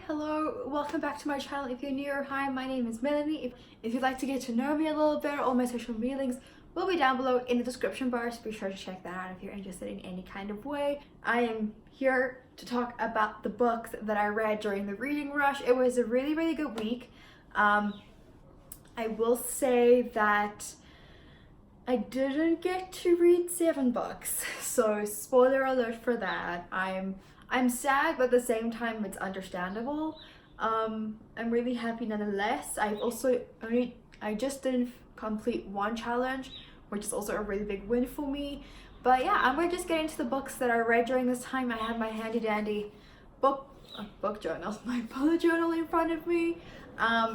hello, welcome back to my channel. If you're new, hi, my name is Melleny. If you'd like to get to know me a little bit, all my social media links will be down below in the description bar, so be sure to check that out if you're interested in any kind of way. I am here to talk about the books that I read during the reading rush. It was a really good week. I will say that I didn't get to read 7 books, so spoiler alert for that. I'm sad, but at the same time it's understandable. I'm really happy nonetheless. I just didn't complete one challenge, which is also a really big win for me. But yeah, I'm gonna just get into the books that I read during this time. I have my handy dandy book journal, my bullet journal in front of me,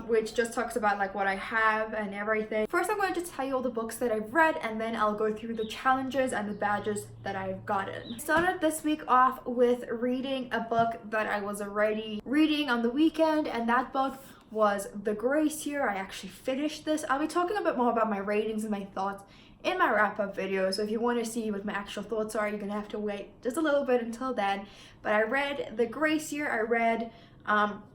which just talks about like what I have and everything. First, I'm going to just tell you all the books that I've read, and then I'll go through the challenges and the badges that I've gotten. I started this week off with reading a book that I was already reading on the weekend, and that book was The Grace Year. I actually finished this. I'll be talking a bit more about my ratings and my thoughts in my wrap-up video, so if you want to see what my actual thoughts are, you're gonna have to wait just a little bit until then. But I read The Grace Year. I read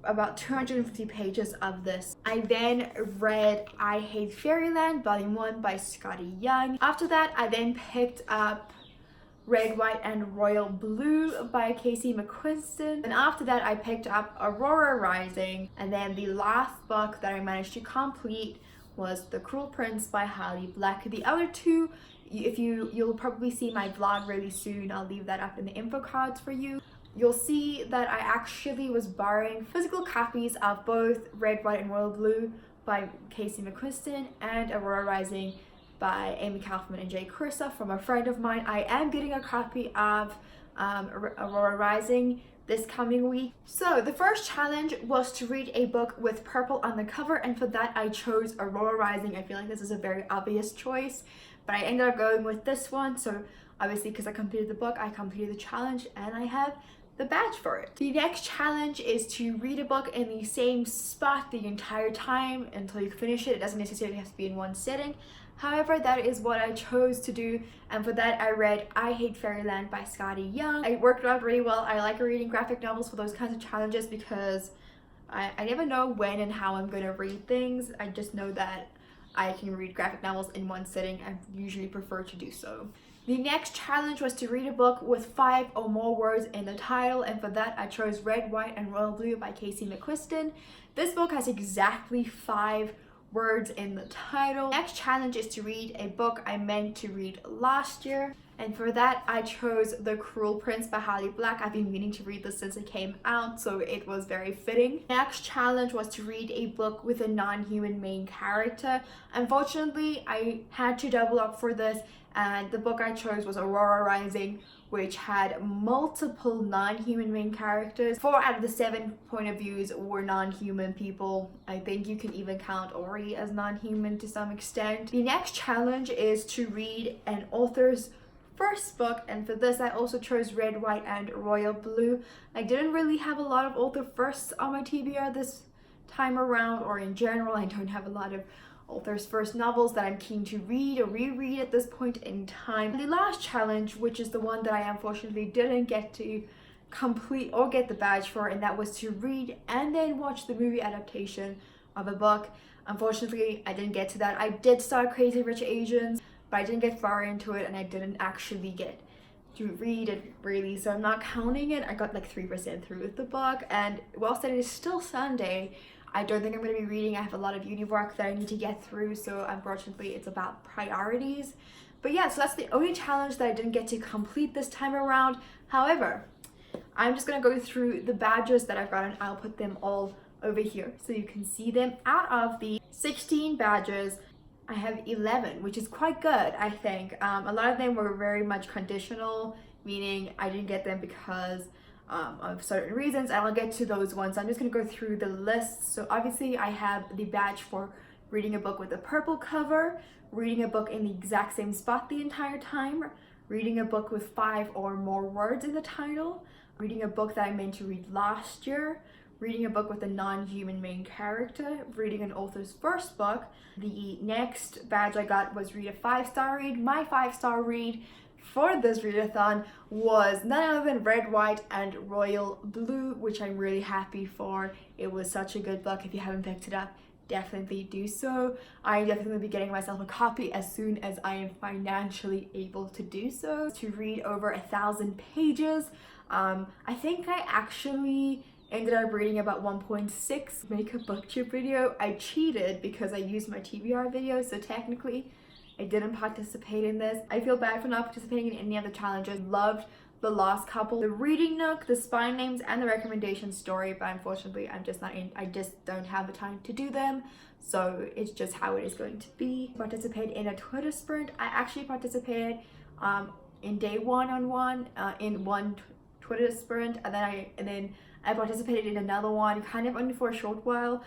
about 250 pages of this. I then read I Hate Fairyland Volume 1 by Scotty. After that, I then picked up Red, White, and Royal Blue by Casey McQuiston. And after that, I picked up Aurora Rising. And then the last book that I managed to complete was The Cruel Prince by Holly Black. The other two, you'll probably see my vlog really soon. I'll leave that up in the info cards for you. You'll see that I actually was borrowing physical copies of both Red, White, and Royal Blue by Casey McQuiston and Aurora Rising by Amy Kaufman and Jay Cursa from a friend of mine. I am getting a copy of Aurora Rising this coming week. So the first challenge was to read a book with purple on the cover, and for that I chose Aurora Rising. I feel like this is a very obvious choice, but I ended up going with this one. So obviously, because I completed the book, I completed the challenge and I have the badge for it. The next challenge is to read a book in the same spot the entire time until you finish it. It doesn't necessarily have to be in one sitting. However, that is what I chose to do, and for that I read I Hate Fairyland by Scotty. It worked out really well. I like reading graphic novels for those kinds of challenges because I never know when and how I'm going to read things. I just know that I can read graphic novels in one sitting. I usually prefer to do so. The next challenge was to read a book with 5 or more words in the title, and for that I chose Red, White, and Royal Blue by Casey McQuiston. This book has exactly 5 words in the title. The next challenge is to read a book I meant to read last year, and for that I chose The Cruel Prince by Holly Black. I've been meaning to read this since it came out, so it was very fitting. The next challenge was to read a book with a non-human main character. Unfortunately, I had to double up for this, and the book I chose was Aurora Rising, which had multiple non-human main characters. 4 out of the 7 point of views were non-human people. I think you can even count Ori as non-human to some extent. The next challenge is to read an author's first book, and for this I also chose Red, White, and Royal Blue. I didn't really have a lot of author firsts on my TBR this time around, or in general. I don't have a lot of author's first novels that I'm keen to read or reread at this point in time. The last challenge, which is the one that I unfortunately didn't get to complete or get the badge for, and that was to read and then watch the movie adaptation of a book. Unfortunately, I didn't get to that. I did start Crazy Rich Asians, but I didn't get far into it, and I didn't actually get to read it really, so I'm not counting it. I got like 3% through with the book, and whilst it is still Sunday, I don't think I'm going to be reading. I have a lot of uni work that I need to get through, so unfortunately it's about priorities. But yeah, so that's the only challenge that I didn't get to complete this time around. However, I'm just going to go through the badges that I've gotten. I'll put them all over here so you can see them. Out of the 16 badges, I have 11, which is quite good, I think. A lot of them were very much conditional, meaning I didn't get them because of certain reasons, and I'll get to those ones. I'm just going to go through the list. So obviously I have the badge for reading a book with a purple cover, reading a book in the exact same spot the entire time, reading a book with 5 or more words in the title, reading a book that I meant to read last year, reading a book with a non-human main character, reading an author's first book. The next badge I got was read a 5-star read. My 5-star read for this readathon was none other than Red, White, and Royal Blue, which I'm really happy for. It was such a good book. If you haven't picked it up, definitely do so. I'm definitely be getting myself a copy as soon as I am financially able to do so. To read over 1,000 pages. I think I actually ended up reading about 1.6. Make a booktube video. I cheated because I used my TBR video, so technically I didn't participate in this. I feel bad for not participating in any other challenges. Loved the last couple, the reading nook, the spy names, and the recommendation story, but unfortunately I'm just not in. I just don't have the time to do them, so it's just how it is going to be. Participate in a Twitter sprint. I actually participated in day one in one Twitter sprint, and then I participated in another one, kind of only for a short while,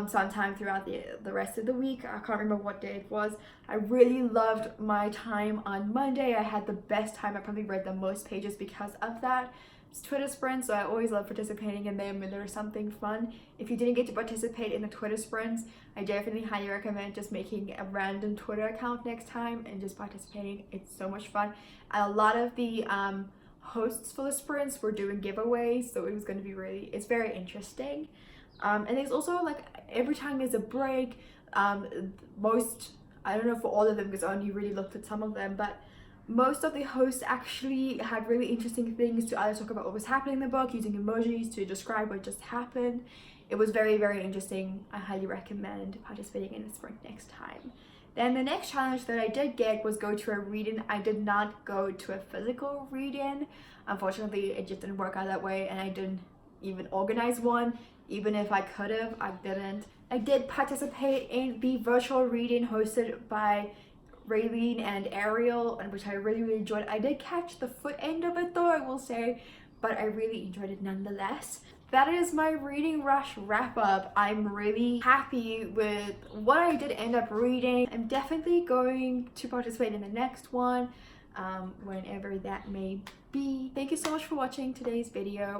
sometime throughout the rest of the week. I can't remember what day it was. I really loved my time on Monday. I had the best time. I probably read the most pages because of that. It's Twitter sprints, so I always love participating in them, and there's something fun. If you didn't get to participate in the Twitter sprints, I definitely highly recommend just making a random Twitter account next time and just participating. It's so much fun. And a lot of the hosts for the sprints were doing giveaways, so it was going to be it's very interesting. And there's also, like, every time there's a break, most, I don't know for all of them because I only really looked at some of them, but most of the hosts actually had really interesting things to either talk about what was happening in the book, using emojis to describe what just happened. It was very, very interesting. I highly recommend participating in the sprint next time. Then the next challenge that I did get was go to a read-in. I did not go to a physical read-in. Unfortunately, it just didn't work out that way, and I didn't even organize one. Even if I could have, I didn't. I did participate in the virtual reading hosted by Raylene and Ariel, and which I really, really enjoyed. I did catch the foot end of it though, I will say, but I really enjoyed it nonetheless. That is my reading rush wrap up. I'm really happy with what I did end up reading. I'm definitely going to participate in the next one, whenever that may be. Thank you so much for watching today's video.